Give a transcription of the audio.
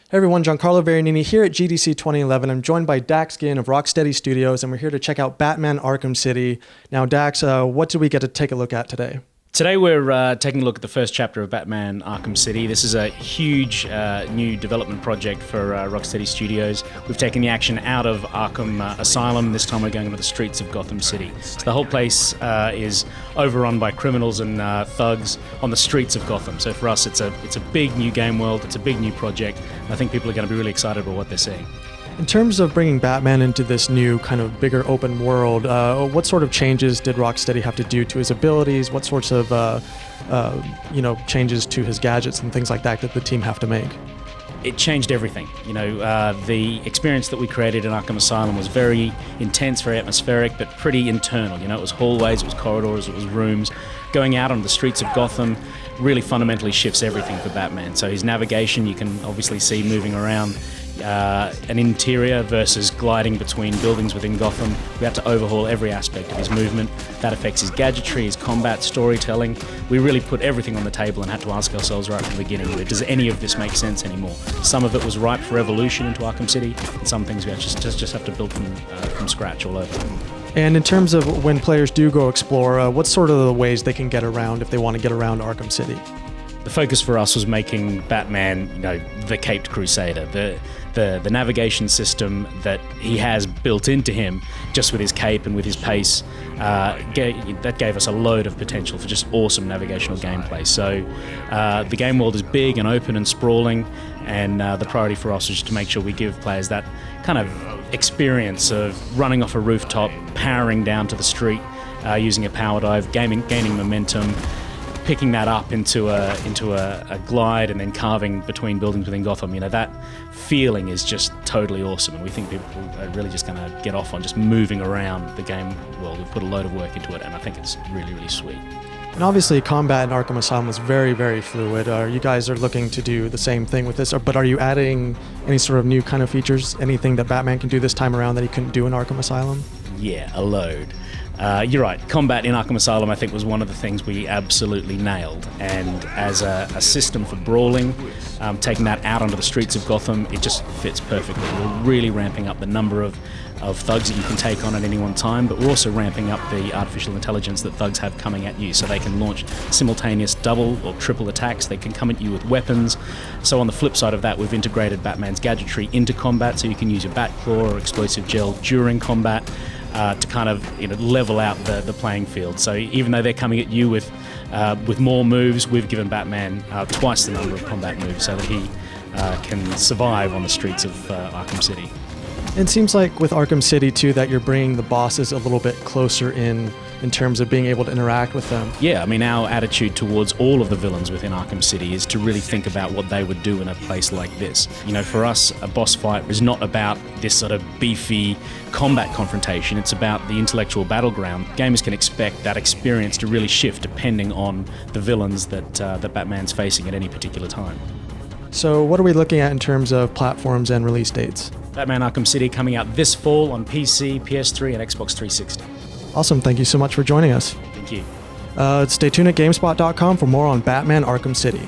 Hey everyone, Giancarlo Veronini here at GDC 2011. I'm joined by Ginn of Rocksteady Studios, and we're here to check out Batman Arkham City. Now, Dax, what did we get to take a look at today? Today we're taking a look at the first chapter of Batman Arkham City. This is a huge new development project for Rocksteady Studios. We've taken the action out of Arkham Asylum. This time we're going into the streets of Gotham City. So the whole place is overrun by criminals and thugs on the streets of Gotham. So for us, it's a big new game world. It's a big new project. And I think people are going to be really excited about what they're seeing. In terms of bringing Batman into this new kind of bigger open world, what sort of changes did Rocksteady have to do to his abilities? What sorts of changes to his gadgets and things like that did the team have to make? It changed everything. The experience that we created in Arkham Asylum was very intense, very atmospheric, but pretty internal. It was hallways, it was corridors, it was rooms. Going out on the streets of Gotham really fundamentally shifts everything for Batman. So his navigation, you can obviously see moving around an interior versus gliding between buildings within Gotham. We had to overhaul every aspect of his movement. That affects his gadgetry, his combat, storytelling. We really put everything on the table and had to ask ourselves right from the beginning, does any of this make sense anymore? Some of it was ripe for evolution into Arkham City, and some things we just have to build from scratch all over. And in terms of when players do go explore, what sort of the ways they can get around if they want to get around Arkham City? The focus for us was making Batman, the caped crusader, the navigation system that he has built into him, just with his cape and with his pace, that gave us a load of potential for just awesome navigational gameplay. So the game world is big and open and sprawling, and the priority for us was just to make sure we give players that kind of experience of running off a rooftop, powering down to the street, using a power dive, gaining momentum, picking that up into a glide and then carving between buildings within Gotham. That feeling is just totally awesome, and we think people are really just going to get off on just moving around the game world. We've put a load of work into it, and I think it's really, really sweet. And obviously combat in Arkham Asylum was very, very fluid. You guys are looking to do the same thing with this, but are you adding any sort of new kind of features, anything that Batman can do this time around that he couldn't do in Arkham Asylum? Yeah, a load. You're right, combat in Arkham Asylum I think was one of the things we absolutely nailed, and as a system for brawling, taking that out onto the streets of Gotham, it just fits perfectly. We're really ramping up the number of thugs that you can take on at any one time, but we're also ramping up the artificial intelligence that thugs have coming at you, so they can launch simultaneous double or triple attacks. They can come at you with weapons. So on the flip side of that, we've integrated Batman's gadgetry into combat, so you can use your Batclaw or explosive gel during combat, to kind of level out the playing field. So even though they're coming at you with more moves, we've given Batman twice the number of combat moves so that he can survive on the streets of Arkham City. It seems like with Arkham City too that you're bringing the bosses a little bit closer in terms of being able to interact with them. Yeah, our attitude towards all of the villains within Arkham City is to really think about what they would do in a place like this. For us, a boss fight is not about this sort of beefy combat confrontation. It's about the intellectual battleground. Gamers can expect that experience to really shift depending on the villains that Batman's facing at any particular time. So what are we looking at in terms of platforms and release dates? Batman Arkham City coming out this fall on PC, PS3 and Xbox 360. Awesome, thank you so much for joining us. Thank you. Stay tuned at GameSpot.com for more on Batman Arkham City.